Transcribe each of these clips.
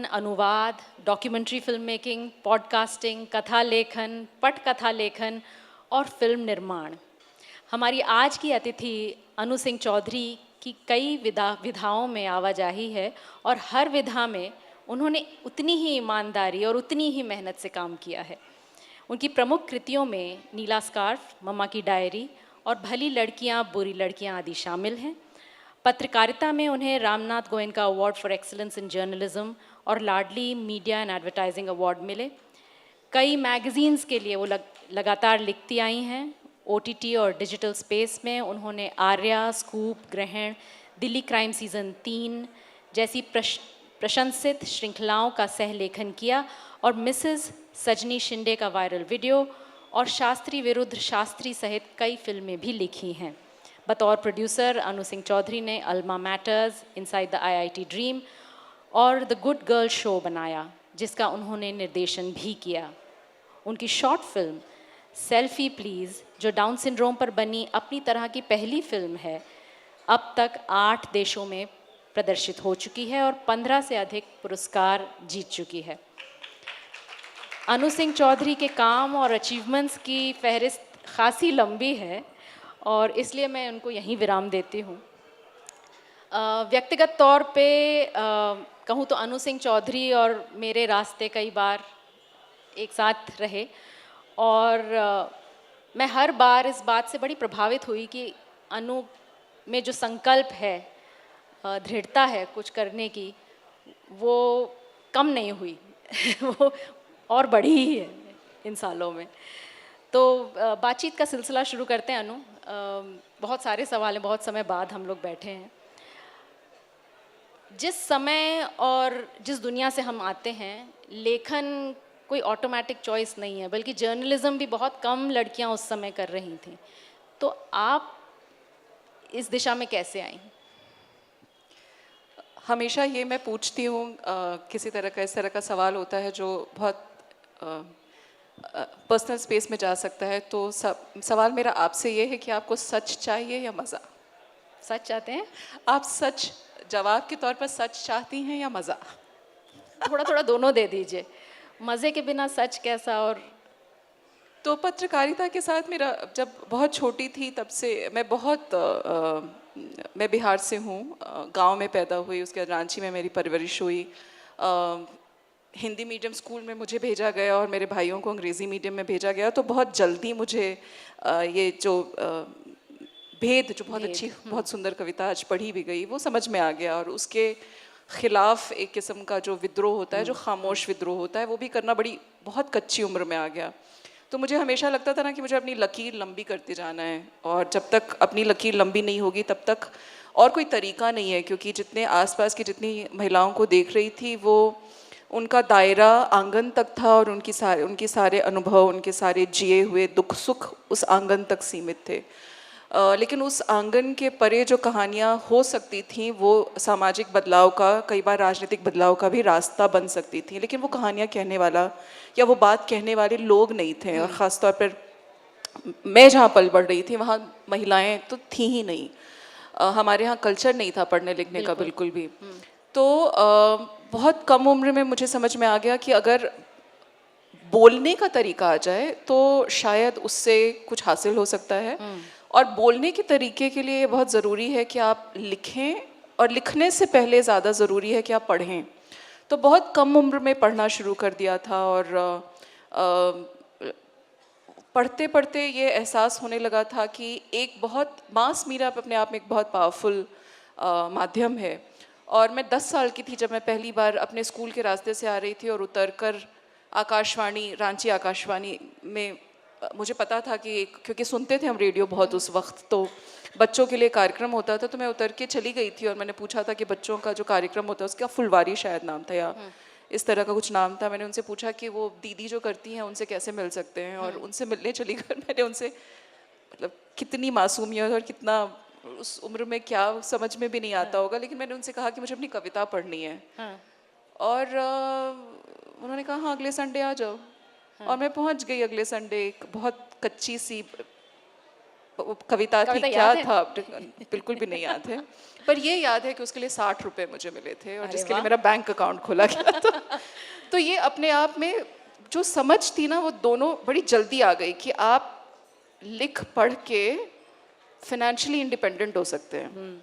अनुवाद, documentary film making, podcasting, कथा लेखन, पटकथा लेखन और फिल्म निर्माण। हमारी आज की अतिथि अनु सिंह चौधरी की कई विधाओं में आवाजाही है और हर विधा में उन्होंने उतनी ही ईमानदारी और उतनी ही मेहनत से काम किया है। उनकी प्रमुख कृतियों में नीला स्कार्फ, मम्मा की डायरी और भली लड़कियां बुरी लड़कियां आदि शामिल हैं। पत्रकारिता में उन्हें Ramnath Goenka award for excellence in journalism और लाडली मीडिया एंड एडवर्टाइजिंग अवार्ड मिले। कई मैगजीन्स के लिए वो लगातार लिखती आई हैं। ओटीटी और डिजिटल स्पेस में उन्होंने आर्या, स्कूप, ग्रहण, दिल्ली क्राइम सीज़न 3 जैसी प्रशंसित श्रृंखलाओं का सहलेखन किया और मिसेस सजनी शिंदे का वायरल वीडियो और शास्त्री विरुद्ध शास्त्री सहित कई फिल्में भी लिखी हैं। बतौर प्रोड्यूसर अनु सिंह चौधरी ने Alma Matters, Inside the IIT Dream और द गुड गर्ल शो बनाया, जिसका उन्होंने निर्देशन भी किया। उनकी शॉर्ट फिल्म सेल्फी प्लीज़, जो डाउन सिंड्रोम पर बनी अपनी तरह की पहली फिल्म है, अब तक 8 देशों में प्रदर्शित हो चुकी है और 15 से अधिक पुरस्कार जीत चुकी है। अनु सिंह चौधरी के काम और अचीवमेंट्स की फहरिस्त खासी लंबी है और इसलिए मैं उनको यहीं विराम देती हूँ। व्यक्तिगत तौर पे कहूँ तो अनु सिंह चौधरी और मेरे रास्ते कई बार एक साथ रहे और मैं हर बार इस बात से बड़ी प्रभावित हुई कि अनु में जो संकल्प है, दृढ़ता है कुछ करने की, वो कम नहीं हुई वो और बढ़ी ही है इन सालों में। तो बातचीत का सिलसिला शुरू करते हैं। अनु, बहुत सारे सवाल हैं, बहुत समय बाद हम लोग बैठे हैं। जिस समय और जिस दुनिया से हम आते हैं, लेखन कोई ऑटोमेटिक चॉइस नहीं है, बल्कि जर्नलिज्म भी बहुत कम लड़कियां उस समय कर रही थीं। तो आप इस दिशा में कैसे आई? हमेशा ये मैं पूछती हूँ, किसी तरह का इस तरह का सवाल होता है जो बहुत पर्सनल स्पेस में जा सकता है। तो सवाल मेरा आपसे ये है कि आपको सच चाहिए या मज़ा? सच चाहते हैं आप? सच जवाब के तौर पर सच चाहती हैं या मज़ा? थोड़ा थोड़ा दोनों दे दीजिए। मज़े के बिना सच कैसा? और तो पत्रकारिता के साथ मेरा, जब बहुत छोटी थी तब से मैं बिहार से हूँ, गांव में पैदा हुई, उसके बाद रांची में मेरी परवरिश हुई। हिंदी मीडियम स्कूल में मुझे भेजा गया और मेरे भाइयों को अंग्रेज़ी मीडियम में भेजा गया। तो बहुत जल्दी मुझे ये जो भेद, जो बहुत अच्छी, बहुत सुंदर कविता आज पढ़ी भी गई, वो समझ में आ गया। और उसके खिलाफ एक किस्म का जो विद्रोह होता है, जो खामोश विद्रोह होता है, वो भी करना बहुत कच्ची उम्र में आ गया। तो मुझे हमेशा लगता था ना कि मुझे अपनी लकीर लंबी करते जाना है, और जब तक अपनी लकीर लंबी नहीं होगी तब तक और कोई तरीका नहीं है। क्योंकि जितने आसपास की जितनी महिलाओं को देख रही थी, वो उनका दायरा आंगन तक था और उनके सारे अनुभव, उनके सारे जिए हुए दुख सुख उस आंगन तक सीमित थे। लेकिन उस आंगन के परे जो कहानियाँ हो सकती थीं, वो सामाजिक बदलाव का, कई बार राजनीतिक बदलाव का भी रास्ता बन सकती थी। लेकिन वो कहानियाँ कहने वाला या वो बात कहने वाले लोग नहीं थे। और ख़ास तौर पर मैं जहाँ पल बढ़ रही थी, वहाँ महिलाएं तो थी ही नहीं। हमारे यहाँ कल्चर नहीं था पढ़ने लिखने का बिल्कुल भी। तो बहुत कम उम्र में मुझे समझ में आ गया कि अगर बोलने का तरीका आ जाए तो शायद उससे कुछ हासिल हो सकता है। और बोलने के तरीके के लिए बहुत ज़रूरी है कि आप लिखें, और लिखने से पहले ज़्यादा ज़रूरी है कि आप पढ़ें। तो बहुत कम उम्र में पढ़ना शुरू कर दिया था, और पढ़ते पढ़ते ये एहसास होने लगा था कि एक बहुत मास मीडिया अपने आप में एक बहुत पावरफुल माध्यम है। और मैं 10 साल की थी जब मैं पहली बार अपने स्कूल के रास्ते से आ रही थी और उतरकर आकाशवाणी, रांची आकाशवाणी में, मुझे पता था कि क्योंकि सुनते थे हम रेडियो बहुत उस वक्त, तो बच्चों के लिए कार्यक्रम होता था। तो मैं उतर के चली गई थी और मैंने पूछा था कि बच्चों का जो कार्यक्रम होता है उसका फुलवारी शायद नाम था, या इस तरह का कुछ नाम था। मैंने उनसे पूछा कि वो दीदी जो करती हैं उनसे कैसे मिल सकते हैं, और उनसे मिलने चली गई। मैंने उनसे, मतलब कितनी मासूमियत और कितना उस उम्र में क्या समझ में भी नहीं आता होगा, लेकिन मैंने उनसे कहा कि मुझे अपनी कविता पढ़नी है। और उन्होंने कहा हाँ अगले संडे आ जाओ। और मैं पहुंच गई अगले संडे। एक बहुत कच्ची सी वो कविता थी, कविता क्या याद है? था बिल्कुल भी नहीं याद है, पर ये याद है कि उसके लिए 60 रुपए मुझे मिले थे और अरे जिसके लिए वाह! मेरा बैंक अकाउंट खोला गया था। तो ये अपने आप में जो समझ थी ना, वो दोनों बड़ी जल्दी आ गई कि आप लिख पढ़ के फाइनेंशियली इंडिपेंडेंट हो सकते हैं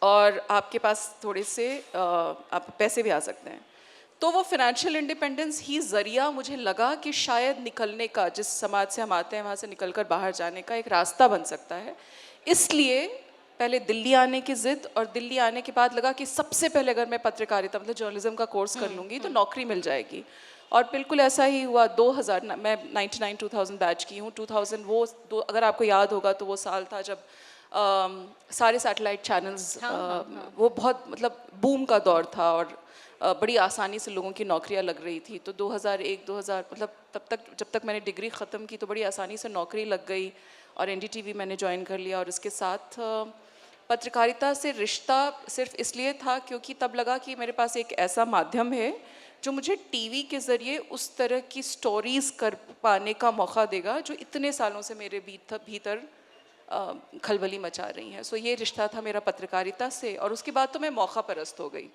और आपके पास थोड़े से आप पैसे भी आ सकते हैं। तो वो फाइनेंशियल इंडिपेंडेंस ही ज़रिया मुझे लगा कि शायद निकलने का, जिस समाज से हम आते हैं वहाँ से निकलकर बाहर जाने का एक रास्ता बन सकता है। इसलिए पहले दिल्ली आने की ज़िद, और दिल्ली आने के बाद लगा कि सबसे पहले अगर मैं पत्रकारिता मतलब जर्नलिज्म का कोर्स कर लूँगी तो नौकरी मिल जाएगी। और बिल्कुल ऐसा ही हुआ। 2000, मैं 99-2000 बैच की हूँ। 2000 वो अगर आपको याद होगा तो वो साल था जब सारे सैटेलाइट चैनल्स वो बहुत मतलब बूम का दौर था और बड़ी आसानी से लोगों की नौकरियां लग रही थी। तो 2001-2000 मतलब तब तक, जब तक मैंने डिग्री ख़त्म की तो बड़ी आसानी से नौकरी लग गई और एनडीटीवी मैंने ज्वाइन कर लिया। और इसके साथ पत्रकारिता से रिश्ता सिर्फ इसलिए था क्योंकि तब लगा कि मेरे पास एक ऐसा माध्यम है जो मुझे टीवी के ज़रिए उस तरह की स्टोरीज़ कर पाने का मौका देगा जो इतने सालों से मेरे भीतर खलबली मचा रही हैं। सो ये रिश्ता था मेरा पत्रकारिता से। और उसके बाद तो मैं मौका परस्त हो गई।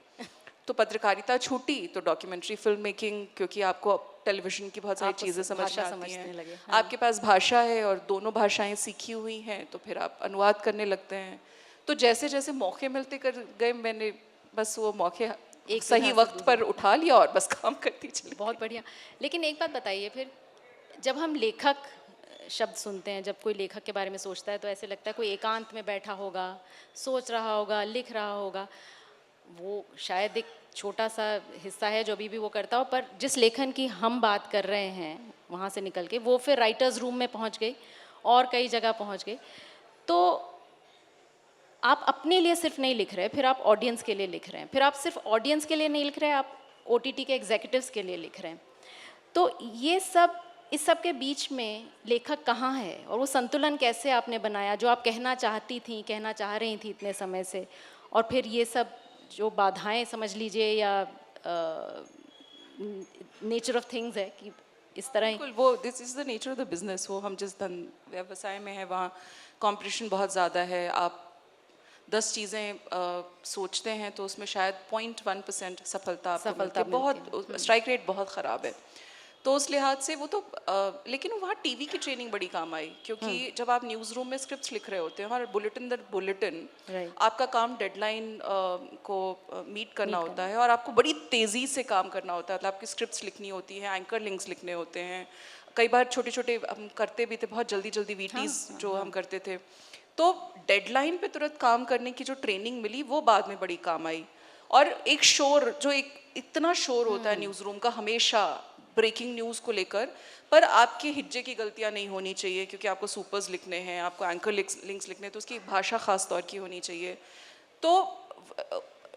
तो पत्रकारिता छूटी तो डॉक्यूमेंट्री फिल्म मेकिंग, क्योंकि आपको टेलीविज़न की बहुत सारी चीज़ें समझ में आती हैं, लगे। आपके पास भाषा है और दोनों भाषाएं सीखी हुई हैं, तो फिर आप अनुवाद करने लगते हैं। तो जैसे जैसे मौके मिलते कर गए, मैंने बस वो मौके एक सही वक्त पर उठा लिया और बस काम करती चली। बहुत बढ़िया। लेकिन एक बात बताइए फिर, जब हम लेखक शब्द सुनते हैं, जब कोई लेखक के बारे में सोचता है तो ऐसे लगता है कोई एकांत में बैठा होगा, सोच रहा होगा, लिख रहा होगा। वो शायद एक छोटा सा हिस्सा है जो अभी भी वो करता हो, पर जिस लेखन की हम बात कर रहे हैं वहाँ से निकल के वो फिर राइटर्स रूम में पहुँच गई और कई जगह पहुँच गई। तो आप अपने लिए सिर्फ नहीं लिख रहे, फिर आप ऑडियंस के लिए लिख रहे हैं, फिर आप सिर्फ ऑडियंस के लिए नहीं लिख रहे, आप ओटीटी के एग्जीक्यूटिव्स के लिए लिख रहे हैं। तो ये सब, इस सब के बीच में लेखक कहाँ है और वो संतुलन कैसे आपने बनाया, जो आप कहना चाहती थी, कहना चाह रही थी इतने समय से, और फिर ये सब जो बाधाएं समझ लीजिए या नेचर ऑफ थिंग्स है कि इस तरह बिल्कुल, वो this is the nature of the business. वो हम जिस व्यवसाय में है वहाँ कंपटीशन बहुत ज़्यादा है। आप 10 चीज़ें सोचते हैं तो उसमें शायद 0.1% सफलता आपको मिलती है। बहुत स्ट्राइक रेट बहुत ख़राब है। तो उस लिहाज से वो तो लेकिन वहाँ टीवी की ट्रेनिंग बड़ी काम आई, क्योंकि जब आप न्यूज़ रूम में स्क्रिप्ट्स लिख रहे होते हैं और बुलेटिन दर बुलेटिन आपका काम डेडलाइन को मीट करना होता है और आपको बड़ी तेज़ी से काम करना होता है। मतलब आपकी स्क्रिप्ट्स लिखनी होती हैं, एंकर लिंक्स लिखने होते हैं, कई बार छोटे छोटे हम करते भी थे, बहुत जल्दी जल्दी वीटीज़ जो हम करते थे। तो डेडलाइन पे तुरंत काम करने की जो ट्रेनिंग मिली वो बाद में बड़ी काम आई। और एक शोर, जो एक इतना शोर होता है न्यूज़ रूम का हमेशा ब्रेकिंग न्यूज़ को लेकर, पर आपके हिज्जे की गलतियां नहीं होनी चाहिए, क्योंकि आपको सुपर्स लिखने हैं, आपको एंकर लिंक्स लिखने हैं, तो उसकी भाषा ख़ास तौर की होनी चाहिए। तो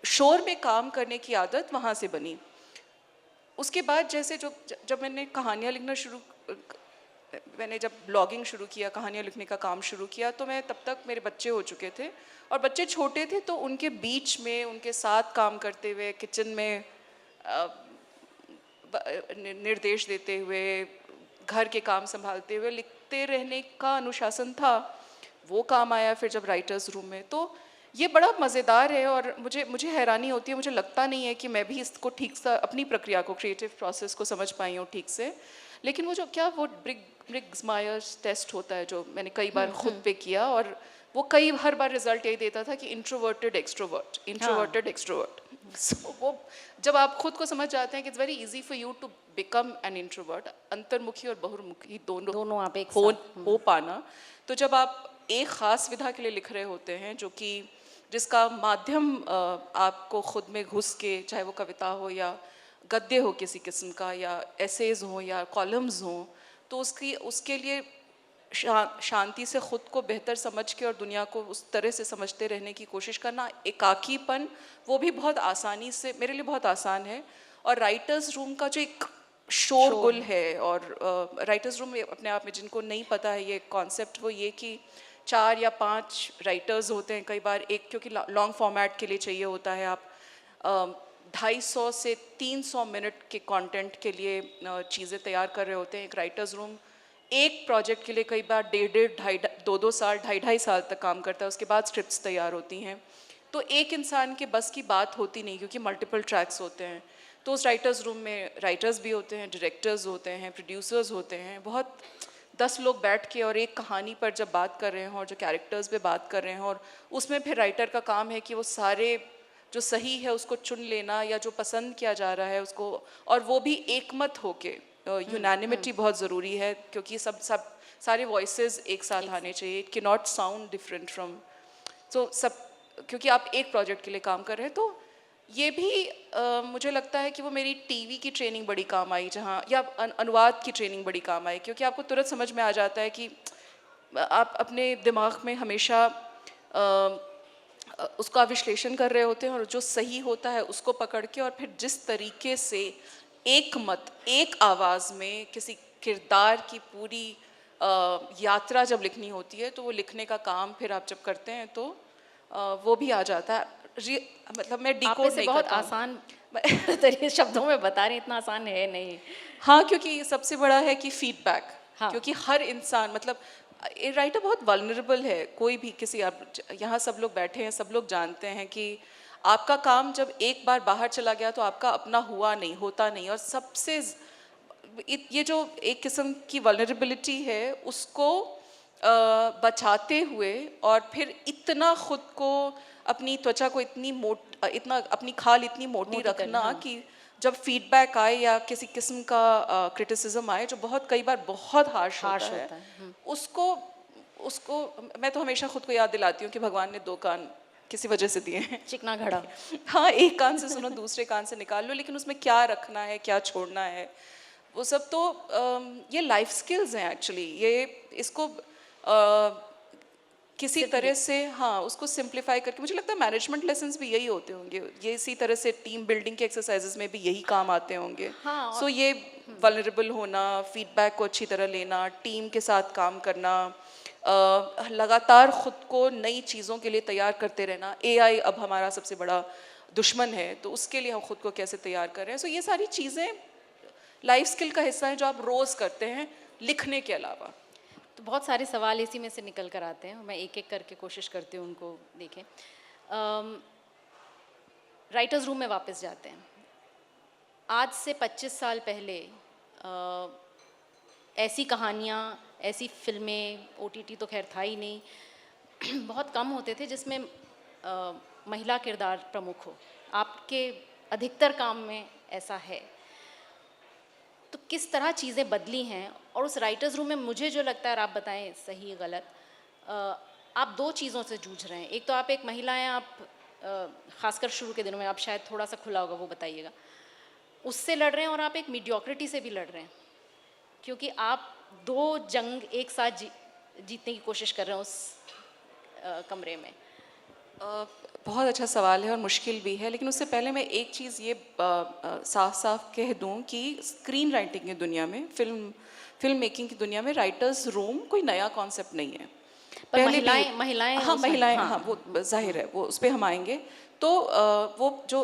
शोर में काम करने की आदत वहाँ से बनी। उसके बाद जैसे जब मैंने कहानियाँ लिखना मैंने जब ब्लॉगिंग शुरू किया, कहानियाँ लिखने का काम शुरू किया, तो मैं तब तक मेरे बच्चे हो चुके थे और बच्चे छोटे थे, तो उनके बीच में उनके साथ काम करते हुए, किचन में निर्देश देते हुए, घर के काम संभालते हुए लिखते रहने का अनुशासन था, वो काम आया फिर जब राइटर्स रूम में। तो ये बड़ा मज़ेदार है और मुझे हैरानी होती है, मुझे लगता नहीं है कि मैं भी इसको ठीक से अपनी प्रक्रिया को, क्रिएटिव प्रोसेस को समझ पाई हूँ ठीक से। लेकिन वो जो वो ब्रिग्स मायर्स टेस्ट होता है जो मैंने कई बार खुद पे किया, और वो हर बार रिजल्ट यही देता था कि introverted extrovert, introverted extrovert. So वो जब आप खुद को समझ जाते हैं कि it's very easy for you to become an introvert, अंतर्मुखी और बहुमुखी दोनों आप एक हो पाना। तो जब आप एक ख़ास विधा के लिए लिख रहे होते हैं, जो कि जिसका माध्यम आपको खुद में घुस के, चाहे वो कविता हो या गद्य हो किसी किस्म का, या एसेज हो या कॉलम्स हो, तो उसके लिए शांति से खुद को बेहतर समझ के और दुनिया को उस तरह से समझते रहने की कोशिश करना, एकाकीपन, वो भी बहुत आसानी से मेरे लिए बहुत आसान है। और राइटर्स रूम का जो एक शोरगुल है, और राइटर्स रूम अपने आप में, जिनको नहीं पता है ये कॉन्सेप्ट, वो ये कि 4 या 5 राइटर्स होते हैं कई बार, एक क्योंकि लॉन्ग फॉर्मेट के लिए चाहिए होता है, आप 250 से 300 मिनट के कंटेंट के लिए चीज़ें तैयार कर रहे होते हैं। एक राइटर्स रूम एक प्रोजेक्ट के लिए कई बार 1.5 ढाई 2 साल 2.5 साल तक काम करता है, उसके बाद स्क्रिप्ट्स तैयार होती हैं। तो एक इंसान के बस की बात होती नहीं, क्योंकि मल्टीपल ट्रैक्स होते हैं। तो उस राइटर्स रूम में राइटर्स भी होते हैं, डायरेक्टर्स होते हैं, प्रोड्यूसर्स होते हैं, बहुत 10 लोग बैठ के और एक कहानी पर जब बात कर रहे हैं और जो कैरेक्टर्स पे बात कर रहे हैं, और उसमें फिर राइटर का काम है कि वो सारे जो सही है उसको चुन लेना, या जो पसंद किया जा रहा है उसको, और वो भी एकमत होके। यूनानिमिटी बहुत ज़रूरी है, क्योंकि सब सारे वॉइसेस एक साथ आने चाहिए। It can not sound different from सब, क्योंकि आप एक प्रोजेक्ट के लिए काम कर रहे हैं। तो ये भी मुझे लगता है कि वो मेरी टीवी की ट्रेनिंग बड़ी काम आई, जहाँ या अनुवाद की ट्रेनिंग बड़ी काम आई, क्योंकि आपको तुरंत समझ में आ जाता है कि आप अपने दिमाग में हमेशा उसका विश्लेषण कर रहे होते हैं, और जो सही होता है उसको पकड़ के, और फिर जिस तरीके से एक मत एक आवाज़ में किसी किरदार की पूरी यात्रा जब लिखनी होती है, तो वो लिखने का काम फिर आप जब करते हैं तो वो भी आ जाता है। मतलब मैं डिकोड नहीं बहुत करता हूँ। आसान तरीके शब्दों में बता रही, इतना आसान है नहीं। हाँ, क्योंकि सबसे बड़ा है कि फीडबैक। हाँ। क्योंकि हर इंसान, मतलब राइटर बहुत वल्नरेबल है। कोई भी किसी, आप यहाँ सब लोग बैठे हैं, सब लोग जानते हैं कि आपका काम जब एक बार बाहर चला गया तो आपका अपना हुआ नहीं, होता नहीं। और सबसे ये जो एक किस्म की वल्नरेबिलिटी है उसको बचाते हुए, और फिर इतना खुद को, अपनी त्वचा को इतना अपनी खाल इतनी मोटी रखना, हाँ। कि जब फीडबैक आए या किसी किस्म का क्रिटिसिज्म आए, जो बहुत कई बार बहुत हार्श होता है। उसको मैं तो हमेशा खुद को याद दिलाती हूँ कि भगवान ने 2 कान किसी वजह से दिए हैं। चिकना घड़ा। हाँ, एक कान से सुनो, दूसरे कान से निकाल लो, लेकिन उसमें क्या रखना है, क्या छोड़ना है, वो सब तो ये लाइफ स्किल्स हैं एक्चुअली। ये इसको किसी तरह से, हाँ, उसको सिंप्लीफाई करके, मुझे लगता है मैनेजमेंट लेसन्स भी यही होते होंगे। ये इसी तरह से टीम बिल्डिंग के एक्सरसाइजेस में भी यही काम आते होंगे। हाँ, सो ये वल्नरेबल होना, फीडबैक को अच्छी तरह लेना, टीम के साथ काम करना, लगातार खुद को नई चीज़ों के लिए तैयार करते रहना। एआई अब हमारा सबसे बड़ा दुश्मन है, तो उसके लिए हम खुद को कैसे तैयार कर रहे हैं। सो ये सारी चीज़ें लाइफ स्किल का हिस्सा है जो आप रोज़ करते हैं, लिखने के अलावा। तो बहुत सारे सवाल इसी में से निकल कर आते हैं, मैं एक एक करके कोशिश करती हूँ उनको देखें। राइटर्स रूम में वापस जाते हैं। आज से 25 साल पहले ऐसी कहानियाँ, ऐसी फिल्में, ओटीटी तो खैर था ही नहीं, बहुत कम होते थे जिसमें महिला किरदार प्रमुख हो। आपके अधिकतर काम में ऐसा है। तो किस तरह चीज़ें बदली हैं, और उस राइटर्स रूम में मुझे जो लगता है, और आप बताएं सही गलत, आप 2 चीज़ों से जूझ रहे हैं। एक तो आप एक महिला हैं, आप ख़ासकर शुरू के दिनों में, आप शायद थोड़ा सा खुला होगा वो बताइएगा, उससे लड़ रहे हैं, और आप एक मीडियोक्रिटी से भी लड़ रहे हैं, क्योंकि आप 2 जंग एक साथ जीतने की कोशिश कर रहे हैं उस कमरे में। बहुत अच्छा सवाल है और मुश्किल भी है, लेकिन उससे पहले मैं एक चीज़ ये साफ साफ कह दूं कि स्क्रीन राइटिंग की दुनिया में, फिल्म मेकिंग की दुनिया में राइटर्स रूम कोई नया कॉन्सेप्ट नहीं है। पर महिलाएं हाँ, महिलाएं, हाँ, वो जाहिर है, वो उस पर हम आएंगे। तो वो जो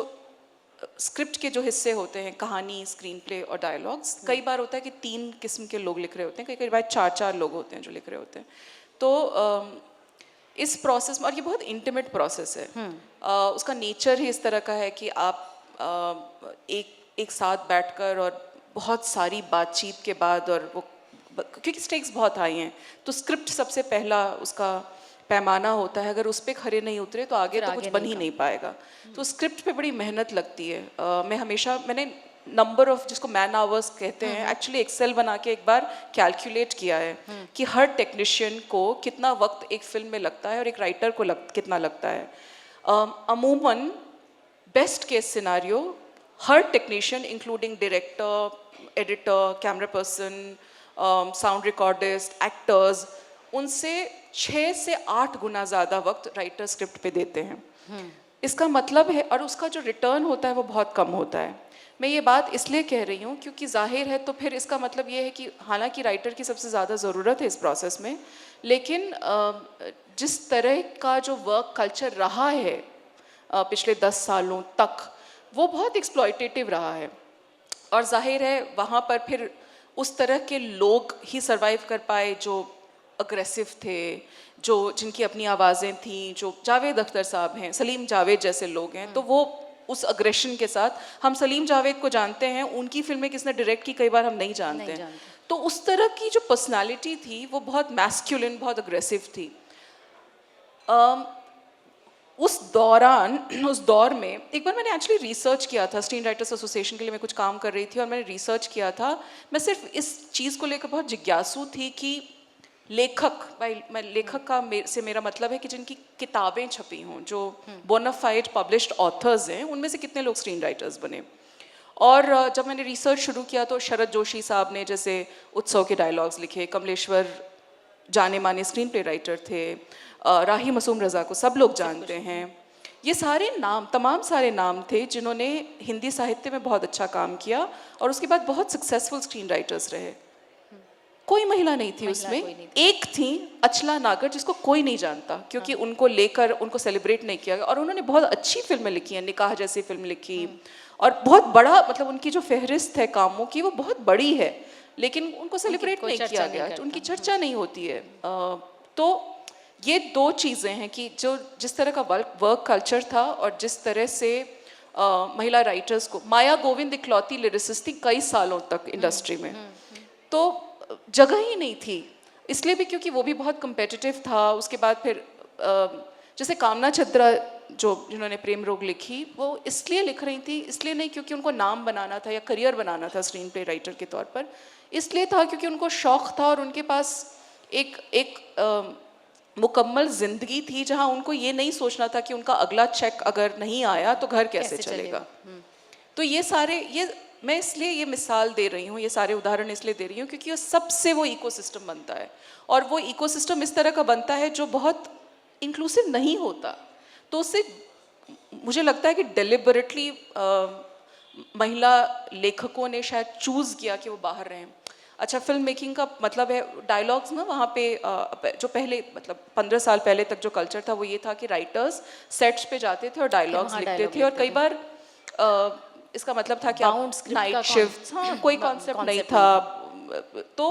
स्क्रिप्ट के जो हिस्से होते हैं, कहानी, स्क्रीन प्ले और डायलॉग्स, कई बार होता है कि 3 किस्म के लोग लिख रहे होते हैं, कई बार 4 लोग होते हैं जो लिख रहे होते हैं। तो इस प्रोसेस में, और ये बहुत इंटीमेट प्रोसेस है, उसका नेचर ही इस तरह का है कि आप एक साथ बैठकर और बहुत सारी बातचीत के बाद, और वो क्योंकि स्टेक्स बहुत हाई हैं, तो स्क्रिप्ट सबसे पहला उसका पैमाना होता है। अगर उस पर खरे नहीं उतरे तो आगे तो कुछ बन ही नहीं पाएगा। तो स्क्रिप्ट पे बड़ी मेहनत लगती है। मैंने नंबर ऑफ, जिसको मैन आवर्स कहते हैं, एक्चुअली एक्सेल बना के एक बार कैलकुलेट किया है कि हर टेक्नीशियन को कितना वक्त एक फिल्म में लगता है और एक राइटर को कितना लगता है। अमूमन बेस्ट केस सिनारियो, हर technician including director, editor, camera person, sound recordist, actors, उनसे 6 से 8 गुना ज़्यादा वक्त राइटर स्क्रिप्ट पे देते हैं। इसका मतलब है, और उसका जो रिटर्न होता है वो बहुत कम होता है। मैं ये बात इसलिए कह रही हूँ क्योंकि जाहिर है, तो फिर इसका मतलब ये है कि हालांकि राइटर की सबसे ज़्यादा ज़रूरत है इस प्रोसेस में, लेकिन जिस तरह का जो वर्क कल्चर रहा है पिछले 10 सालों तक, वो बहुत एक्सप्लॉयटेटिव रहा है। और जाहिर है वहाँ पर फिर उस तरह के लोग ही सरवाइव कर पाए जो अग्रेसिव थे, जो जिनकी अपनी आवाज़ें थीं, जो जावेद अख्तर साहब हैं, सलीम जावेद जैसे लोग हैं, तो वो उस अग्रेशन के साथ, हम सलीम जावेद को जानते हैं, उनकी फिल्में किसने डायरेक्ट की कई बार हम नहीं जानते हैं, तो उस तरह की जो पर्सनालिटी थी वो बहुत मैस्कुलिन, बहुत अग्रेसिव थी। उस दौरान, उस दौर में एक बार मैंने एक्चुअली रिसर्च किया था, स्क्रीन राइटर्स एसोसिएशन के लिए मैं कुछ काम कर रही थी और मैंने रिसर्च किया था। मैं सिर्फ इस चीज़ को लेकर बहुत जिज्ञासु थी कि लेखक, मैं लेखक का से मेरा मतलब है कि जिनकी किताबें छपी हों, जो बोनाफाइड पब्लिश्ड ऑथर्स हैं, उनमें से कितने लोग स्क्रीन राइटर्स बने। और जब मैंने रिसर्च शुरू किया तो शरद जोशी साहब ने जैसे उत्सव के डायलॉग्स लिखे, कमलेश्वर जाने माने स्क्रीन प्ले राइटर थे, राही मासूम रज़ा को सब लोग जानते हैं। ये सारे नाम, तमाम सारे नाम थे जिन्होंने हिंदी साहित्य में बहुत अच्छा काम किया और उसके बाद बहुत सक्सेसफुल स्क्रीन राइटर्स रहे। कोई महिला नहीं थी उसमें, एक थी अचला नागर जिसको कोई नहीं जानता क्योंकि उनको लेकर उनको सेलिब्रेट नहीं किया गया, और उन्होंने बहुत अच्छी फिल्में लिखी हैं, निकाह जैसी फिल्म लिखी, और बहुत बड़ा, मतलब उनकी जो फहरिस्त है कामों की वो बहुत बड़ी है, लेकिन उनको सेलिब्रेट नहीं किया गया, उनकी चर्चा नहीं होती है। तो ये दो चीज़ें हैं कि जो जिस तरह का वर्क कल्चर था और जिस तरह से महिला राइटर्स को, माया गोविंद इकलौती लिरिसिस्ट थी कई सालों तक इंडस्ट्री में, तो जगह ही नहीं थी, इसलिए भी क्योंकि वो भी बहुत कम्पिटिटिव था। उसके बाद फिर जैसे कामना चद्रा जिन्होंने प्रेम रोग लिखी, वो इसलिए लिख रही थी, इसलिए नहीं क्योंकि उनको नाम बनाना था या करियर बनाना था स्क्रीन प्ले राइटर के तौर पर, इसलिए था क्योंकि उनको शौक़ था और उनके पास एक मुकम्मल ज़िंदगी थी जहां उनको ये नहीं सोचना था कि उनका अगला चेक अगर नहीं आया तो घर कैसे चलेगा। तो ये सारे, ये मैं इसलिए ये मिसाल दे रही हूँ, ये सारे उदाहरण इसलिए दे रही हूँ क्योंकि सबसे वो इकोसिस्टम बनता है, और वो इकोसिस्टम इस तरह का बनता है जो बहुत इंक्लूसिव नहीं होता। तो उससे मुझे लगता है कि डेलिबरेटली महिला लेखकों ने शायद चूज़ किया कि वो बाहर रहें। अच्छा, फिल्म मेकिंग का मतलब है डायलॉग्स ना, वहाँ पे जो पहले, मतलब 15 साल पहले तक जो कल्चर था वो ये था कि राइटर्स सेट्स पे जाते थे और डायलॉग्स लिखते थे, और कई बार इसका मतलब था कि नाइट शिफ्ट, हाँ, कोई कॉन्सेप्ट नहीं था। तो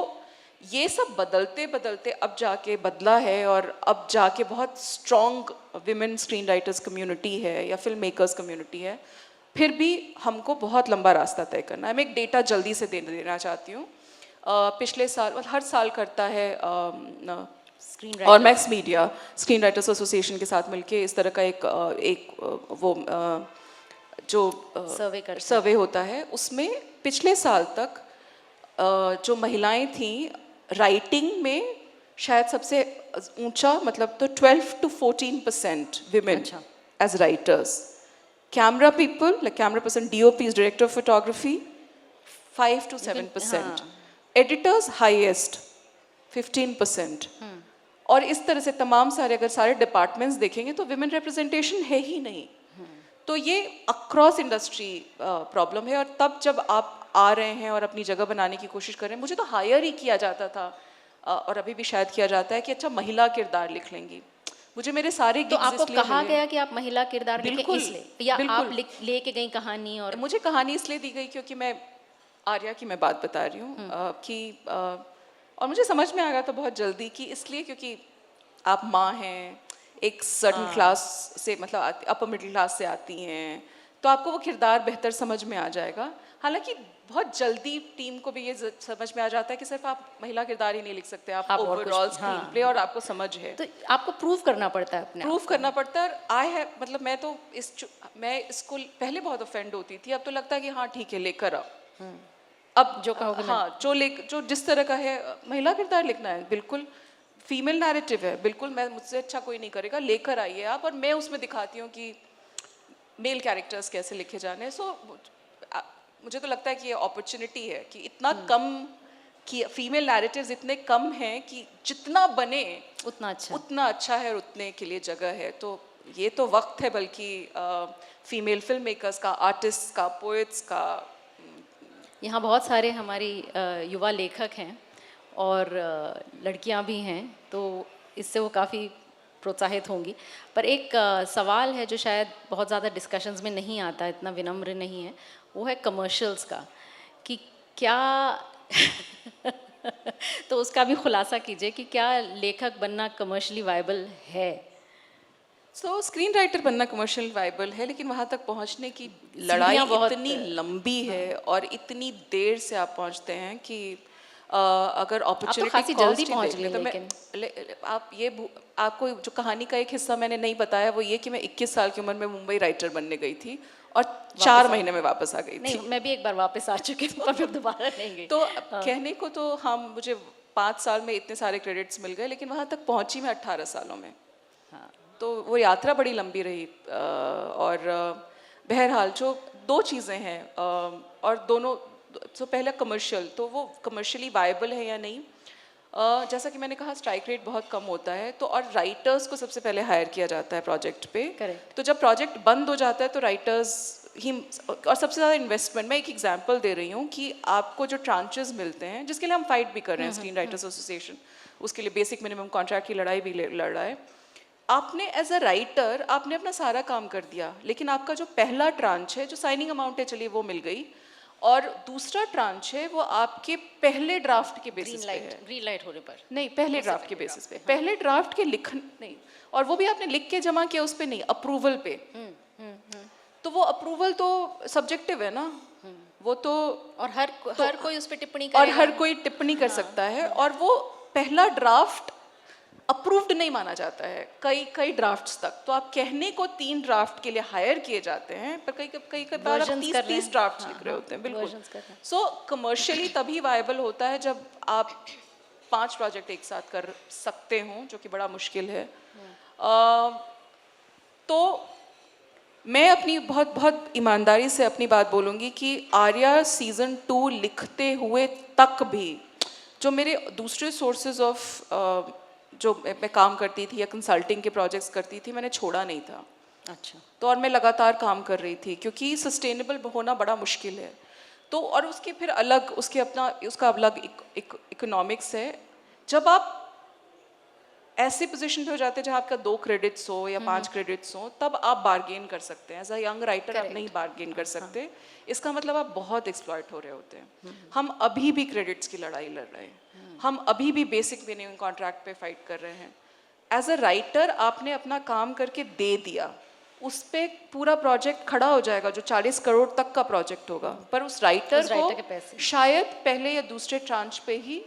ये सब बदलते बदलते अब जाके बदला है, और अब जाके बहुत strong women screen writers community है या फिल्म मेकर्स कम्युनिटी है। फिर भी हमको बहुत लंबा रास्ता तय करना है। मैं एक डेटा जल्दी से देना चाहती हूँ। पिछले साल, मतलब हर साल करता है और max media screen writers association के साथ मिलके इस तरह का जो सर्वे होता है, उसमें पिछले साल तक जो महिलाएं थीं राइटिंग में शायद सबसे ऊंचा, मतलब तो 12 to 14% women as writers. Camera people, like camera person, DOPs, director of photography, 5 to 7%। Editors highest 15%। और इस तरह से तमाम सारे, अगर सारे डिपार्टमेंट्स देखेंगे तो विमेन रिप्रेजेंटेशन है ही नहीं। तो ये अक्रॉस इंडस्ट्री प्रॉब्लम है। और तब जब आप आ रहे हैं और अपनी जगह बनाने की कोशिश कर रहे हैं, मुझे तो हायर ही किया जाता था और अभी भी शायद किया जाता है कि अच्छा महिला किरदार लिख लेंगी। मुझे मेरे सारे तो आपको कहा गया कि आप महिला किरदार लिखें इसलिए, या आप लेके गई कहानी? और मुझे कहानी इसलिए दी गई क्योंकि मैं आर्या की मैं बात बता रही हूँ कि और मुझे समझ में आ गया था बहुत जल्दी कि इसलिए क्योंकि आप माँ हैं, एक सर्टन क्लास से, मतलब अपर मिडिल क्लास से आती हैं, तो आपको वो किरदार बेहतर समझ में आ जाएगा। हालांकि बहुत जल्दी टीम को भी ये समझ में आ जाता है कि सिर्फ आप महिला किरदार ही नहीं लिख सकते, आप ओवरऑल स्क्रीन प्ले, और आपको समझ है तो आपको प्रूव करना पड़ता है, अपने प्रूव करना पड़ता है। आई है, मतलब मैं तो मैं इसको पहले बहुत ऑफेंड होती थी, अब तो लगता है कि हाँ ठीक है, लेकर आओ। अब जो कहोगे, हाँ, जो जिस तरह का है, महिला किरदार लिखना है, बिल्कुल फीमेल नैरेटिव है, बिल्कुल मैं, मुझसे अच्छा कोई नहीं करेगा, लेकर आइए आप, और मैं उसमें दिखाती हूँ कि मेल कैरेक्टर्स कैसे लिखे जाने। सो मुझे तो लगता है कि ये अपॉर्चुनिटी है कि इतना कम, कि फीमेल नैरेटिव्स इतने कम हैं कि जितना बने उतना अच्छा है, और उतने के लिए जगह है। तो ये तो वक्त है बल्कि फीमेल फिल्म मेकर्स का, आर्टिस्ट का, पोएट्स का। यहाँ बहुत सारे हमारी युवा लेखक हैं और लड़कियाँ भी हैं, तो इससे वो काफ़ी प्रोत्साहित होंगी। पर एक सवाल है जो शायद बहुत ज़्यादा डिस्कशंस में नहीं आता, इतना विनम्र नहीं है, वो है कमर्शियल्स का, कि क्या तो उसका भी खुलासा कीजिए कि क्या लेखक बनना कमर्शियली वायबल है? सो स्क्रीन राइटर बनना कमर्शियल वाइबल है, लेकिन वहाँ तक पहुँचने की लड़ाई सीढ़ियाँ बहुत इतनी लंबी है और इतनी देर से आप पहुँचते हैं कि अगर आप तो अपॉर्चुनिटी काफ़ी जल्दी कॉस्ट ही पहुँच देख गए लें तो मैं लेकिन। आप आपको जो कहानी का एक हिस्सा मैंने नहीं बताया वो ये कि मैं 21 साल की उम्र में मुंबई राइटर बनने गई थी और 4 महीने में वापस आ गई नहीं, थी। मैं भी एक बार वापस आ चुकी हूँ, पर मैं दोबारा नहीं गई। तो कहने को तो हम मुझे 5 साल में इतने सारे क्रेडिट्स मिल गए, लेकिन वहाँ तक पहुँची मैं 18 सालों में। हाँ, तो वो यात्रा बड़ी लंबी रही और बहरहाल जो दो चीज़ें हैं और दोनों, तो पहला कमर्शियल, तो वो कमर्शियली वायबल है या नहीं। जैसा कि मैंने कहा स्ट्राइक रेट बहुत कम होता है, तो और राइटर्स को सबसे पहले हायर किया जाता है प्रोजेक्ट पे। Correct. तो जब प्रोजेक्ट बंद हो जाता है तो राइटर्स ही, और सबसे ज़्यादा इन्वेस्टमेंट, मैं एक एग्जांपल दे रही हूँ कि आपको जो ट्रांचेस मिलते हैं जिसके लिए हम फाइट भी कर रहे हैं, स्क्रीन राइटर्स एसोसिएशन उसके लिए बेसिक मिनिमम कॉन्ट्रैक्ट की लड़ाई भी लड़ रहा है। आपने एज अ राइटर आपने अपना सारा काम कर दिया, लेकिन आपका जो पहला ट्रांच है, जो साइनिंग अमाउंट है, चलिए वो मिल गई, और दूसरा ट्रांच है वो आपके पहले ड्राफ्ट के बेसिस पे है। ग्रीन लाइट होने पर। नहीं, पहले ड्राफ्ट के बेसिस पे, पहले ड्राफ्ट के लिखन नहीं, और वो भी आपने लिख के जमा किया उस पे नहीं, अप्रूवल पे। तो वो अप्रूवल तो सब्जेक्टिव है ना, वो तो और हर कोई उस पर टिप्पणी और करेगा। हर कोई टिप्पणी कर सकता है, और वो पहला ड्राफ्ट अप्रूव्ड नहीं माना जाता है कई ड्राफ्ट्स तक। तो आप कहने को 3 ड्राफ्ट के लिए हायर किए जाते हैं, पर कई बार आप Versions कर रहे 30 हैं। ड्राफ्ट्स लिख रहे होते हैं। बिल्कुल। Versions कर रहे हैं। सो कमर्शियली तभी वायबल होता है जब आप 5 प्रोजेक्ट एक साथ कर सकते हो, जो कि बड़ा मुश्किल है। तो मैं अपनी बहुत बहुत ईमानदारी से अपनी बात बोलूँगी कि आर्या सीज़न 2 लिखते हुए तक भी जो मेरे दूसरे सोर्सेज ऑफ जो मैं काम करती थी या कंसल्टिंग के प्रोजेक्ट्स करती थी, मैंने छोड़ा नहीं था। अच्छा। तो और मैं लगातार काम कर रही थी, क्योंकि सस्टेनेबल होना बड़ा मुश्किल है। तो और उसके फिर अलग उसका अलग इकोनॉमिक्स है। जब आप ऐसे पोजीशन पे हो जाते हैं जहाँ आपका 2 क्रेडिट्स हो या 5 क्रेडिट्स हो, तब आप बार्गेन कर सकते हैं। एज अ यंग राइटर आप नहीं बार्गेन कर सकते। इसका मतलब आप बहुत एक्सप्लॉइट हो रहे होते हैं। हम अभी भी क्रेडिट्स की लड़ाई लड़ रहे हैं, हम अभी भी बेसिक मिनिमम कॉन्ट्रैक्ट पे फाइट कर रहे हैं। एज अ राइटर आपने अपना काम करके दे दिया, उस पे पूरा प्रोजेक्ट खड़ा हो जाएगा जो 40 करोड़ तक का प्रोजेक्ट होगा, पर उस राइटर के को पैसे। शायद पहले या दूसरे ट्रांच पे ही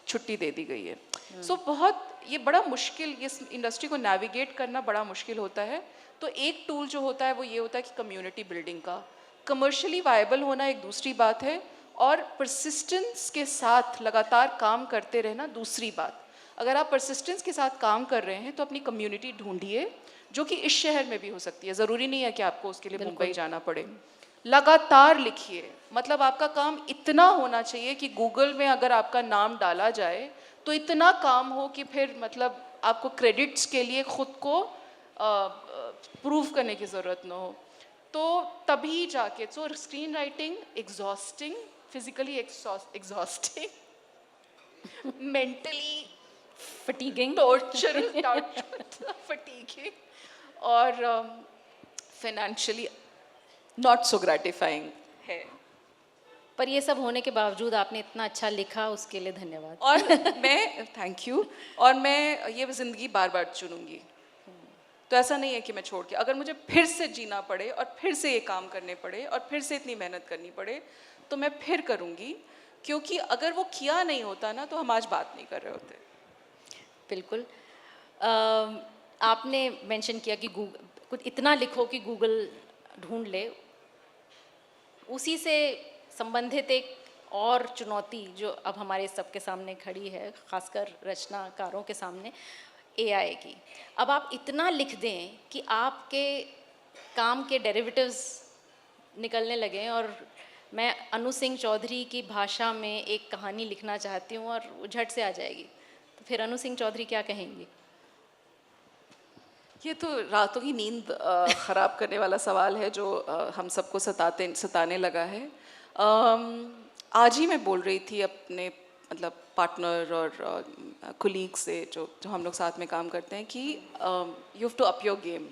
छुट्टी दे दी गई है। सो बहुत ये बड़ा मुश्किल, इस इंडस्ट्री को नेविगेट करना बड़ा मुश्किल होता है। तो एक टूल जो होता है वो ये होता है कि कम्युनिटी बिल्डिंग का। कमर्शियली वायबल होना एक दूसरी बात है, और परसिस्टेंस के साथ लगातार काम करते रहना दूसरी बात। अगर आप परसिस्टेंस के साथ काम कर रहे हैं तो अपनी कम्युनिटी ढूंढिए, जो कि इस शहर में भी हो सकती है, ज़रूरी नहीं है कि आपको उसके लिए मुंबई जाना पड़े। लगातार लिखिए, मतलब आपका काम इतना होना चाहिए कि गूगल में अगर आपका नाम डाला जाए तो इतना काम हो कि फिर मतलब आपको क्रेडिट्स के लिए खुद को प्रूव करने की ज़रूरत न हो। तो तभी जाके, so screen writing exhausting, physically exhausting, mentally fatiguing, torture fatiguing, और फाइनेंशियली नॉट सो ग्रेटिफाइंग है। पर ये सब होने के बावजूद आपने इतना अच्छा लिखा, उसके लिए धन्यवाद। और मैं थैंक यू, और मैं ये ज़िंदगी बार बार चुनूंगी। तो ऐसा नहीं है कि मैं छोड़ के, अगर मुझे फिर से जीना पड़े और फिर से ये काम करने पड़े और फिर से इतनी मेहनत करनी पड़े तो मैं फिर करूँगी, क्योंकि अगर वो किया नहीं होता ना तो हम आज बात नहीं कर रहे होते। बिल्कुल। आपने मेंशन किया कि कुछ इतना लिखो कि गूगल ढूंढ ले। उसी से संबंधित एक और चुनौती जो अब हमारे सबके सामने खड़ी है, खासकर रचनाकारों के सामने, एआई की। अब आप इतना लिख दें कि आपके काम के डेरिवेटिव्स निकलने लगें, और मैं अनु सिंह चौधरी की भाषा में एक कहानी लिखना चाहती हूँ और वो झट से आ जाएगी, तो फिर अनु सिंह चौधरी क्या कहेंगी? ये तो रातों की नींद ख़राब करने वाला सवाल है जो हम सबको सताने लगा है। आज ही मैं बोल रही थी अपने मतलब पार्टनर और कुलीग से जो हम लोग साथ में काम करते हैं कि you have to up your game.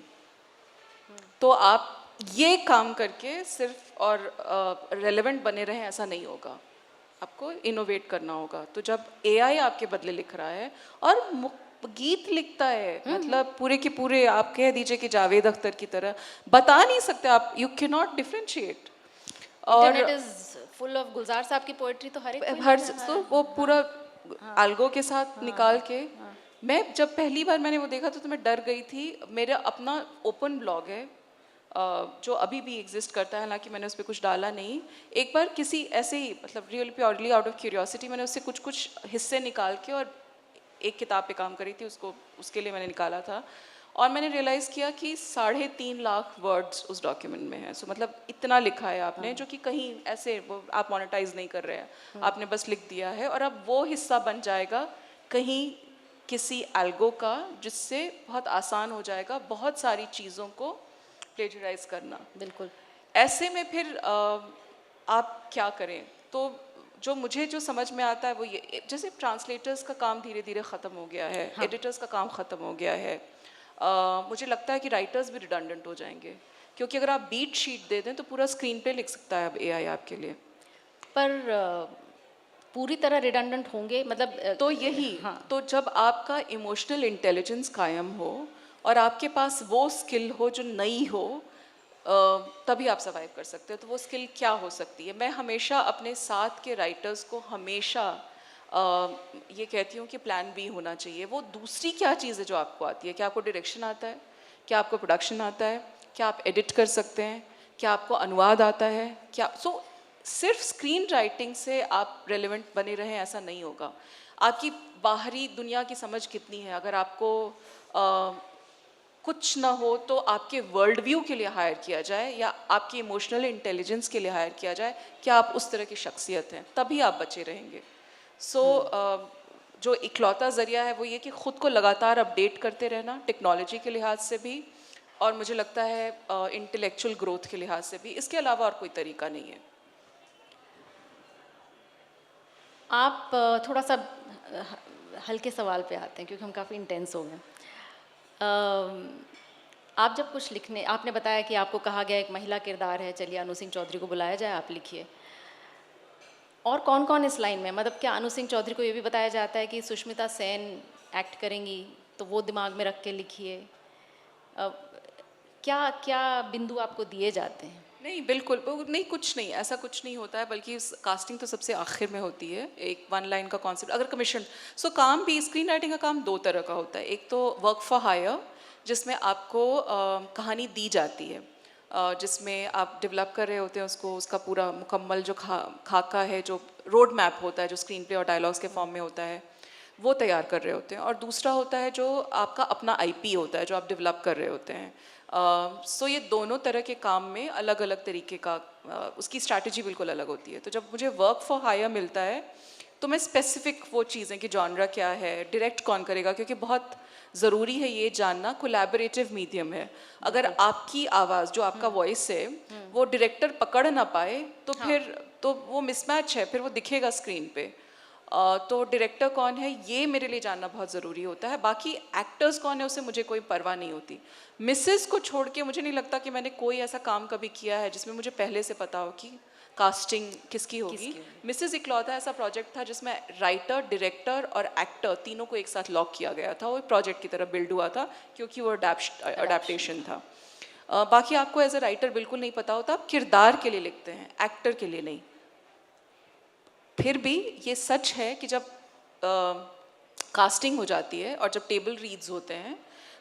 तो आप ये काम करके सिर्फ और रेलेवेंट बने रहें ऐसा नहीं होगा। आपको इनोवेट करना होगा। तो जब एआई आपके बदले लिख रहा है और गीत लिखता है, मतलब पूरे के पूरे आप कह दीजिए कि जावेद अख्तर की तरह, बता नहीं सकते आप, यू कैन नॉट डिफरेंशिएट। और इंटरनेट इज फुल ऑफ गुलजार साहब की पोएट्री तो हर एक कोई हर लिख रहा तो है। वो पूरा हाँ, algo के साथ हाँ, निकाल के, हाँ, मैं जब पहली बार मैंने वो देखा तो मैं डर गई थी। मेरा अपना ओपन ब्लॉग है जो अभी भी एग्जिस्ट करता है, हालांकि मैंने उस पर कुछ डाला नहीं। एक बार किसी ऐसे ही, मतलब real purely out of curiosity, मैंने उससे कुछ कुछ हिस्से निकाल के और एक किताब पे काम करी थी, उसको उसके लिए मैंने निकाला था। और मैंने रियलाइज़ किया कि 3.5 लाख वर्ड्स उस डॉक्यूमेंट में है। सो मतलब इतना लिखा है आपने, जो कि कहीं ऐसे वो आप मोनेटाइज नहीं कर रहे हैं, आपने बस लिख दिया है। और अब वो हिस्सा बन जाएगा कहीं किसी एल्गो का, जिससे बहुत आसान हो जाएगा बहुत सारी चीज़ों को प्लेजराइज करना। बिल्कुल। ऐसे में फिर आप क्या करें? तो जो मुझे जो समझ में आता है वो ये, जैसे ट्रांसलेटर्स का काम धीरे धीरे ख़त्म हो गया है, हाँ। एडिटर्स का काम ख़त्म हो गया है। मुझे लगता है कि राइटर्स भी रिडंडेंट हो जाएंगे, क्योंकि अगर आप बीट शीट दे दें तो पूरा स्क्रीन पे लिख सकता है अब एआई आपके लिए। पर पूरी तरह रिडंडेंट होंगे, मतलब तो यही, हाँ, तो जब आपका इमोशनल इंटेलिजेंस कायम हो और आपके पास वो स्किल हो जो नई हो, तभी आप सर्वाइव कर सकते हो। तो वो स्किल क्या हो सकती है? मैं हमेशा अपने साथ के राइटर्स को हमेशा ये कहती हूँ कि प्लान बी होना चाहिए। वो दूसरी क्या चीज़ है जो आपको आती है? क्या आपको डायरेक्शन आता है? क्या आपको प्रोडक्शन आता है? क्या आप एडिट कर सकते हैं? क्या आपको अनुवाद आता है? क्या सिर्फ स्क्रीन राइटिंग से आप रेलेवेंट बने रहें ऐसा नहीं होगा। आपकी बाहरी दुनिया की समझ कितनी है? अगर आपको कुछ ना हो तो आपके वर्ल्ड व्यू के लिए हायर किया जाए या आपकी इमोशनल इंटेलिजेंस के लिए हायर किया जाए, क्या आप उस तरह की शख्सियत हैं, तभी आप बचे रहेंगे। जो इकलौता ज़रिया है वो ये कि ख़ुद को लगातार अपडेट करते रहना, टेक्नोलॉजी के लिहाज से भी, और मुझे लगता है इंटेलेक्चुअल ग्रोथ के लिहाज से भी। इसके अलावा और कोई तरीका नहीं है। आप थोड़ा सा हल्के सवाल पे आते हैं क्योंकि हम काफ़ी इंटेंस हो गए। आप जब कुछ लिखने, आपने बताया कि आपको कहा गया एक महिला किरदार है, चलिए अनु सिंह चौधरी को बुलाया जाए, आप लिखिए। और कौन कौन इस लाइन में, मतलब क्या अनु सिंह चौधरी को ये भी बताया जाता है कि सुष्मिता सेन एक्ट करेंगी, तो वो दिमाग में रख के लिखिए? क्या क्या बिंदु आपको दिए जाते हैं? नहीं, बिल्कुल नहीं, कुछ नहीं, ऐसा कुछ नहीं होता है, बल्कि कास्टिंग तो सबसे आखिर में होती है। एक 1 लाइन का कॉन्सेप्ट अगर कमीशन, काम भी स्क्रीन राइटिंग का काम 2 तरह का होता है। एक तो वर्क फॉर हायर, जिसमें आपको कहानी दी जाती है, जिसमें आप डेवलप कर रहे होते हैं उसको, उसका पूरा मुकम्मल जो खाका है, जो रोड मैप होता है, जो स्क्रीन प्ले और डायलॉग्स के फॉर्म में होता है, वो तैयार कर रहे होते हैं। और दूसरा होता है जो आपका अपना आईपी होता है, जो आप डेवलप कर रहे होते हैं। ये दोनों तरह के काम में अलग अलग तरीके का उसकी स्ट्रैटेजी बिल्कुल अलग होती है। तो जब मुझे वर्क फॉर हायर मिलता है तो मैं स्पेसिफिक वो चीज़ें कि जॉनरा क्या है, डायरेक्ट कौन करेगा, क्योंकि बहुत ज़रूरी है ये जानना, कोलैबोरेटिव मीडियम है। अगर आपकी आवाज़, जो आपका वॉइस है, वो डायरेक्टर पकड़ ना पाए तो फिर तो वो मिसमैच है, फिर वो दिखेगा स्क्रीन पे। तो डायरेक्टर कौन है ये मेरे लिए जानना बहुत ज़रूरी होता है। बाकी एक्टर्स कौन है उससे मुझे कोई परवाह नहीं होती। मिसेस को छोड़ के मुझे नहीं लगता कि मैंने कोई ऐसा काम कभी किया है जिसमें मुझे पहले से पता हो कि कास्टिंग किसकी होगी। मिसेस इकलौता ऐसा प्रोजेक्ट था जिसमें राइटर, डायरेक्टर और एक्टर तीनों को एक साथ लॉक किया गया था। वो एक प्रोजेक्ट की तरह बिल्ड हुआ था क्योंकि वो अडेप्टेशन था। बाकी आपको एज ए राइटर बिल्कुल नहीं पता होता, आप किरदार के लिए लिखते हैं, एक्टर के लिए नहीं। फिर भी ये सच है कि जब कास्टिंग हो जाती है और जब टेबल रीड्स होते हैं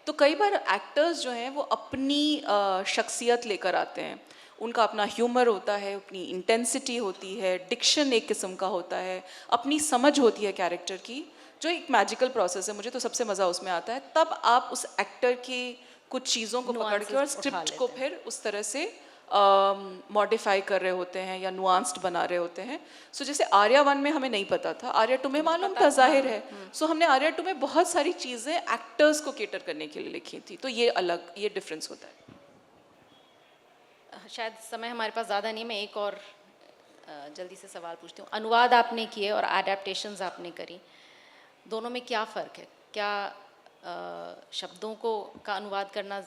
तो कई बार एक्टर्स जो हैं वो अपनी शख्सियत लेकर आते हैं। उनका अपना ह्यूमर होता है, अपनी इंटेंसिटी होती है, डिक्शन एक किस्म का होता है, अपनी समझ होती है कैरेक्टर की, जो एक मैजिकल प्रोसेस है। मुझे तो सबसे मज़ा उसमें आता है। तब आप उस एक्टर की कुछ चीज़ों को पकड़ के और स्क्रिप्ट को फिर उस तरह से मॉडिफाई कर रहे होते हैं या नुआंस्ड बना रहे होते हैं। जैसे आर्या 1 में हमें नहीं पता था, आर्या 2 में मालूम था, जाहिर है। हमने आर्या 2 में बहुत सारी चीज़ें एक्टर्स को केटर करने के लिए लिखी थी। तो ये अलग, ये डिफरेंस होता है। शायद समय हमारे पास ज़्यादा नहीं, मैं एक और जल्दी से सवाल पूछती हूँ। अनुवाद आपने किए और एडेप्टेशंस आपने करी, दोनों में क्या फ़र्क है? क्या शब्दों को का अनुवाद करना?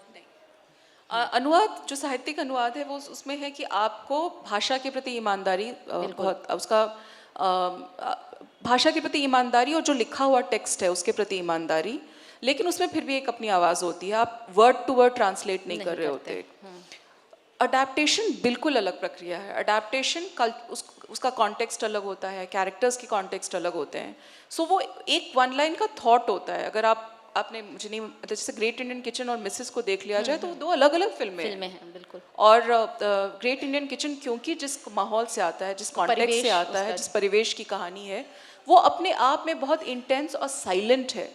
अनुवाद, जो साहित्यिक अनुवाद है वो उसमें है कि आपको भाषा के प्रति ईमानदारी बहुत, उसका भाषा के प्रति ईमानदारी और जो लिखा हुआ टेक्स्ट है उसके प्रति ईमानदारी, लेकिन उसमें फिर भी एक अपनी आवाज़ होती है, आप वर्ड टू वर्ड ट्रांसलेट नहीं कर रहे होते। अडेप्टेशन बिल्कुल अलग प्रक्रिया है। अडेप्टेशन उसका कॉन्टेक्स्ट अलग होता है, कैरेक्टर्स की कॉन्टेक्स्ट अलग होते हैं। सो वो एक वन लाइन का थॉट होता है। अगर आपने मुझे नहीं, जैसे ग्रेट इंडियन किचन और मिसेस को देख लिया जाए तो दो अलग अलग फिल्में हैं बिल्कुल। और ग्रेट इंडियन किचन क्योंकि जिस माहौल से आता है, जिस कॉन्टेक्स्ट से आता है, जिस परिवेश की कहानी है, वो अपने आप में बहुत इंटेंस और साइलेंट है।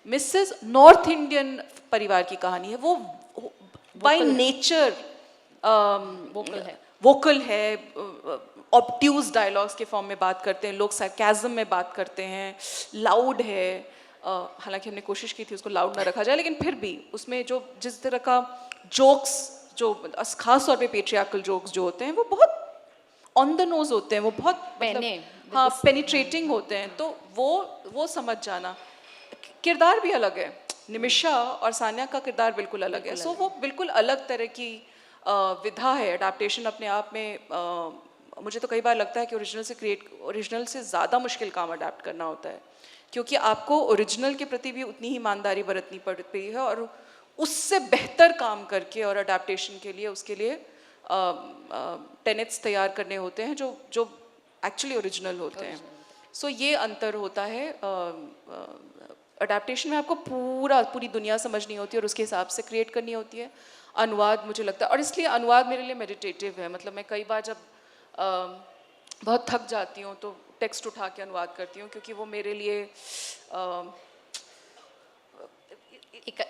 मिसेस नॉर्थ इंडियन परिवार की कहानी है, वो बाय नेचर वोकल है, ऑब्ट्यूज डायलॉग्स के फॉर्म में बात करते हैं, लोग सरकाज़म में बात करते हैं, लाउड है। हालांकि हमने कोशिश की थी उसको लाउड ना रखा जाए, लेकिन फिर भी उसमें जो जिस तरह का जोक्स, जो खास तौर पे पेट्रियार्कल जोक्स जो होते हैं, वो बहुत ऑन द नोज होते हैं, वो बहुत हाँ पेनिट्रेटिंग होते हैं। तो वो समझ जाना। किरदार भी अलग है, निमिषा और सान्या का किरदार बिल्कुल अलग है। सो वो बिल्कुल अलग तरह की विधा है। अडेप्टेशन अपने आप में मुझे तो कई बार लगता है कि ओरिजिनल से ज़्यादा मुश्किल काम अडेप्ट करना होता है, क्योंकि आपको ओरिजिनल के प्रति भी उतनी ही ईमानदारी बरतनी पड़ती है और उससे बेहतर काम करके और अडेप्टेशन के लिए उसके लिए टेनेट्स तैयार करने होते हैं जो एक्चुअली ओरिजिनल होते हैं। सो ये अंतर होता है। अडेप्टेशन में आपको पूरी दुनिया समझनी होती है और उसके हिसाब से क्रिएट करनी होती है। अनुवाद मुझे लगता है, और इसलिए अनुवाद मेरे लिए मेडिटेटिव है। मतलब मैं कई बार जब बहुत थक जाती हूँ तो टेक्स्ट उठा के अनुवाद करती हूँ, क्योंकि वो मेरे लिए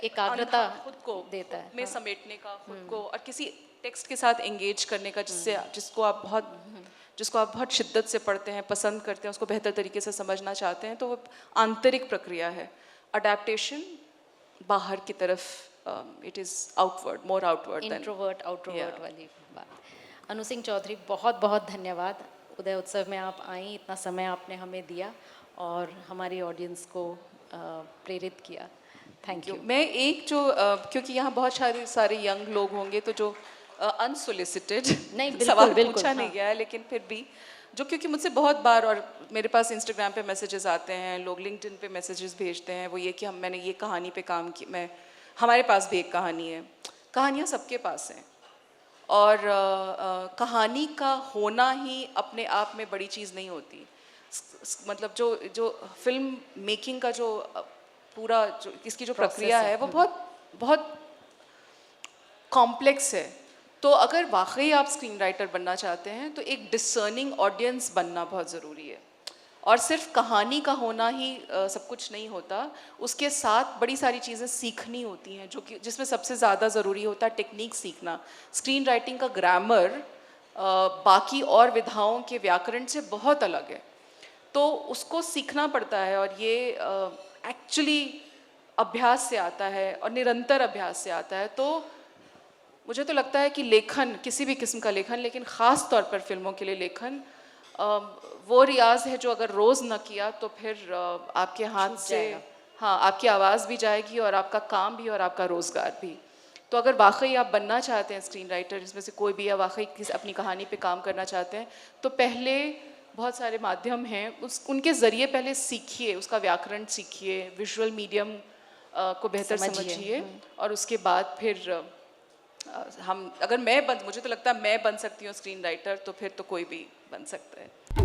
एकाग्रता खुद को देता है, में समेटने का, खुद को और किसी टेक्स्ट के साथ एंगेज करने का, जिसको आप बहुत शिद्दत से पढ़ते हैं, पसंद करते हैं, उसको बेहतर तरीके से समझना चाहते हैं। तो वो आंतरिक प्रक्रिया है। अडेप्टेशन बाहर की तरफ, it is outward, more outward, introvert outward वाली बात। अनु सिंह चौधरी, बहुत बहुत धन्यवाद। उदय उत्सव में आप आई, इतना समय आपने हमें दिया और हमारी ऑडियंस को प्रेरित किया। Thank you. मैं एक जो क्योंकि यहाँ बहुत सारे यंग लोग होंगे, तो जो अनसोलिसिटेड सवाल पूछा नहीं गया है, लेकिन फिर भी जो, क्योंकि मुझसे बहुत बार, और मेरे पास इंस्टाग्राम पे मैसेजेस आते हैं, लोग लिंक्डइन पे मैसेजेस भेजते हैं, वो ये कि मैंने ये कहानी पे काम की, हमारे पास भी एक कहानी है। कहानियाँ सबके पास हैं और कहानी का होना ही अपने आप में बड़ी चीज़ नहीं होती। मतलब जो फिल्म मेकिंग का जो पूरा इसकी जो प्रक्रिया है वो बहुत कॉम्प्लेक्स है। तो अगर वाकई आप स्क्रीन राइटर बनना चाहते हैं तो एक डिसर्निंग ऑडियंस बनना बहुत ज़रूरी है। और सिर्फ कहानी का होना ही सब कुछ नहीं होता, उसके साथ बड़ी सारी चीज़ें सीखनी होती हैं, जिसमें सबसे ज़्यादा ज़रूरी होता है टेक्निक सीखना। स्क्रीन राइटिंग का ग्रामर बाकी और विधाओं के व्याकरण से बहुत अलग है, तो उसको सीखना पड़ता है। और ये एक्चुअली अभ्यास से आता है और निरंतर अभ्यास से आता है। तो मुझे तो लगता है कि लेखन, किसी भी किस्म का लेखन, लेकिन ख़ास तौर पर फिल्मों के लिए लेखन, वो रियाज है जो अगर रोज़ न किया तो फिर आपके हाथ से, हाँ, आपकी आवाज़ भी जाएगी और आपका काम भी और आपका रोज़गार भी। तो अगर वाकई आप बनना चाहते हैं स्क्रीन राइटर, जिसमें से कोई भी, या वाकई अपनी कहानी पे काम करना चाहते हैं, तो पहले बहुत सारे माध्यम हैं, उनके ज़रिए पहले सीखिए, उसका व्याकरण सीखिए, विजुअल मीडियम को बेहतर समझिए, और उसके बाद फिर मुझे तो लगता है मैं बन सकती हूँ स्क्रीन राइटर, तो फिर तो कोई भी बन सकता है।